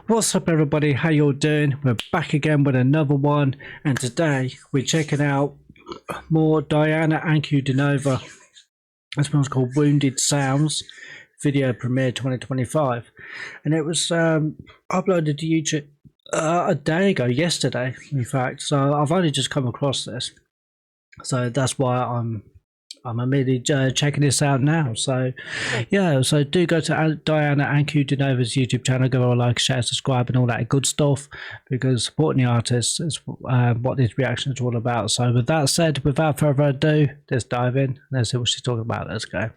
What's up everybody, how you all doing? We're back again with another one, and today we're checking out more Diana Ankudinova. This one's called Wounded Sounds, video premiere 2025, and it was uploaded to YouTube a day ago, yesterday in fact, so I've only just come across this, so that's why I'm immediately checking this out now. So yeah, so do go to Diana Ankudinova's YouTube channel, give her a like, share, subscribe and all that good stuff, because supporting the artists is what these reactions are all about. So with that said, without further ado, let's dive in. Let's see what she's talking about. Let's go.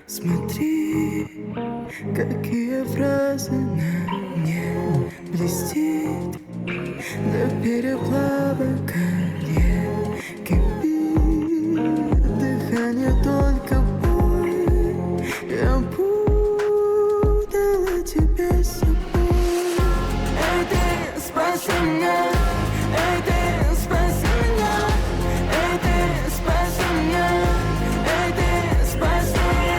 Смотри, какие фразы на мне блестит до переплава колье кипит, дыхание только боль. Я путала тебя с собой. Эй, ты, спаси меня, эй, ты, спаси меня, эй, ты, спаси меня, эй, ты, спаси меня.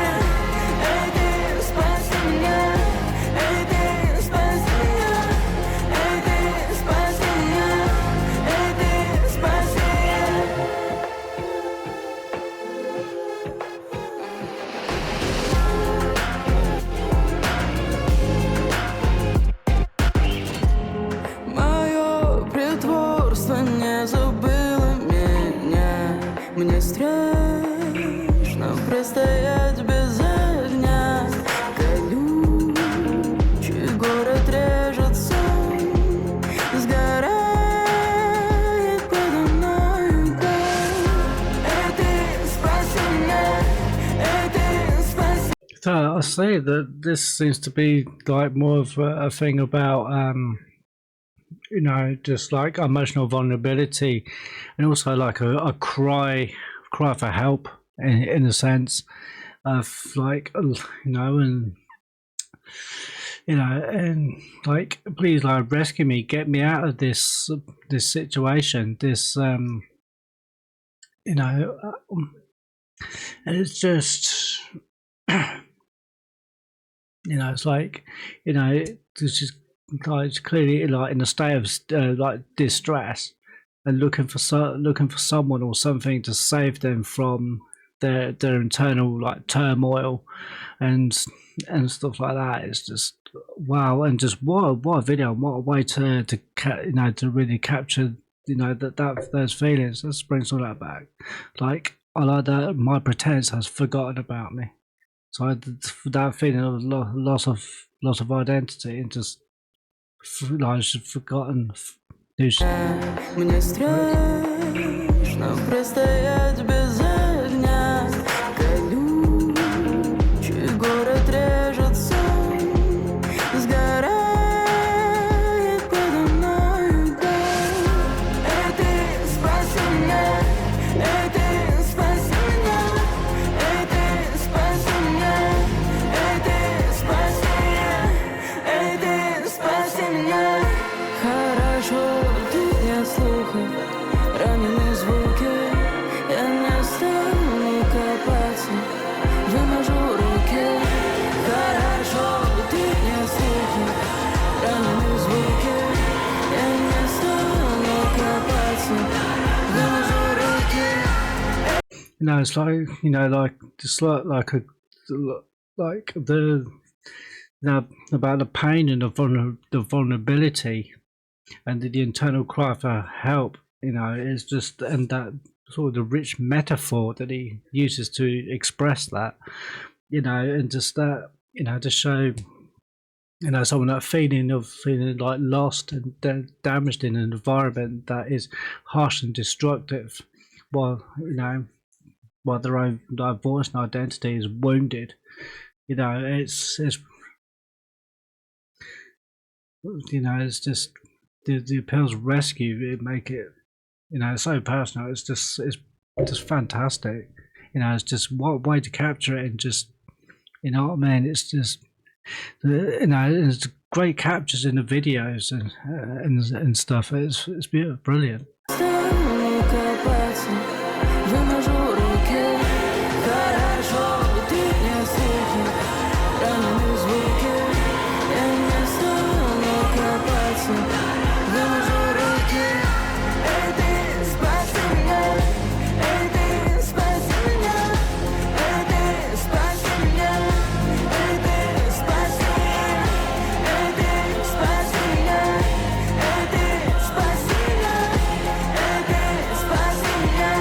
Не забыла меня, мне страшно простоять без огня. Колючий город режет сон, сгорает подо мною гор. Эй, ты, спаси меня, эй, ты, спаси. So I say that this seems to be like more of a thing about you know, just like emotional vulnerability, and also like a cry for help in a sense of like, you know, and like, please, like, rescue me, get me out of this situation, this you know, and it's just you know, it's like, you know, it's just like, it's clearly like in a state of like distress, and looking for someone or something to save them from their internal like turmoil and stuff like that. It's just wow, and just what a video, what a way to you know, to really capture, you know, that those feelings. Let's bring some of that back. Like, I like that my pretense has forgotten about me. So that feeling of loss of identity, and just like forgotten who she. Мне страшно простоять без огня. Колючий город режет сон, сгорает подо мною гор. Эй, ты, спаси меня, эй, ты, спаси меня, эй, ты, спаси меня, эй, ты, спаси меня, эй, ты, спаси меня. Хорошо, тут нет слухов, раненые звуки. Я не стану копаться, выношу руки. Хорошо, тут нет слухов, раненые звуки. Я не стану копаться, выношу руки. You know, it's like, you know, like just like the, you know, about the pain and the vulnerability and the internal cry for help. You know, it's just, and that sort of the rich metaphor that he uses to express that, you know, and just that, you know, to show, you know, someone that feeling like lost and damaged in an environment that is harsh and destructive, while, you know, while their own voice and identity is wounded. You know, it's you know, it's just the appeals rescue, it make it, you know, it's so personal. It's just fantastic. You know, it's just what way to capture it, and just, you know what I mean. It's just, you know, it's great captures in the videos and stuff. It's brilliant. пальцы, выможу руки. Хорошо, ты не слухи, раненые звуки. Я не стану копаться, выможу руки. Эй, ты, спаси меня, эй, ты, спаси меня, эй, ты, спаси меня, эй, ты, спаси меня, эй, ты, спаси меня, эй, ты, спаси меня, эй, ты, спаси меня,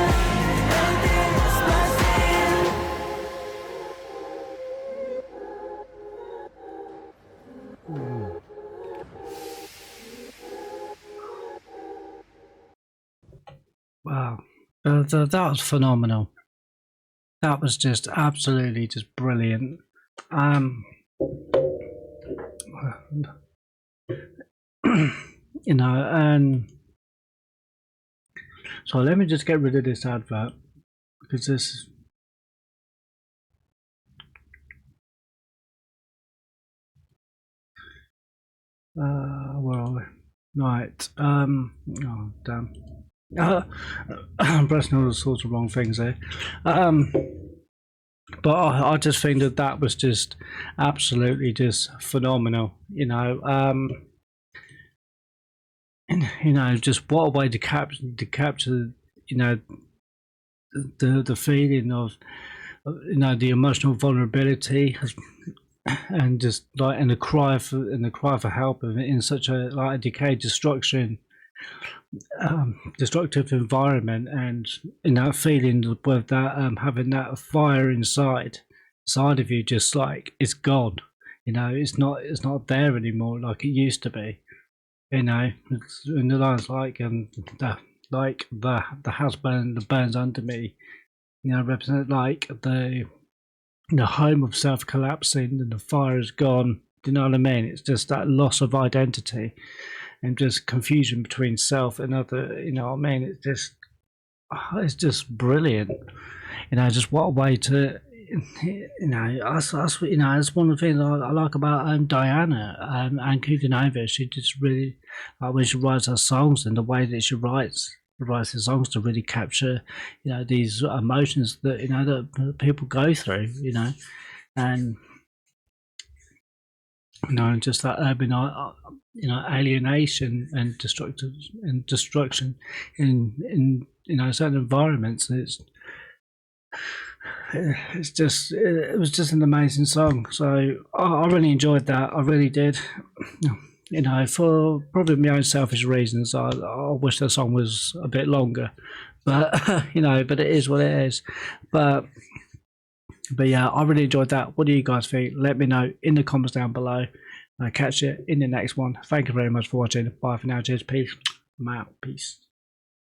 эй, ты, спаси. Wow, that was phenomenal. That was just absolutely just brilliant. You know, and so let me just get rid of this advert because this. Where are we? Right. Oh damn. I'm pressing all sorts of wrong things there. But I just think that was just absolutely just phenomenal. You know. And, you know, just what a way to capture. You know, the feeling of, you know, the emotional vulnerability, and just like and the cry for help in such a like a decayed destructive environment, and in that feeling with that having that fire inside of you, just like it's gone. You know, it's not there anymore like it used to be. You know, and the lines like the house burns under me. You know, represent like the home of self collapsing, and the fire is gone. Do you know what I mean? It's just that loss of identity and just confusion between self and other. You know what I mean? It's just brilliant. You know, just what a way to. You know, that's you know, it's one of the things I like about Diana Ankudinova. She just really like when she writes her songs and the way that she writes the songs to really capture, you know, these emotions that, you know, that people go through, you know, and you know, just that urban, you know, alienation and destruction in you know certain environments. It was just an amazing song. So I really enjoyed that. I really did. You know, for probably my own selfish reasons, I wish the song was a bit longer, but you know, but it is what it is. But yeah, I really enjoyed that. What do you guys think? Let me know in the comments down below. I'll catch you in the next one. Thank you very much for watching. Bye for now. Cheers. Peace. I'm out. Peace.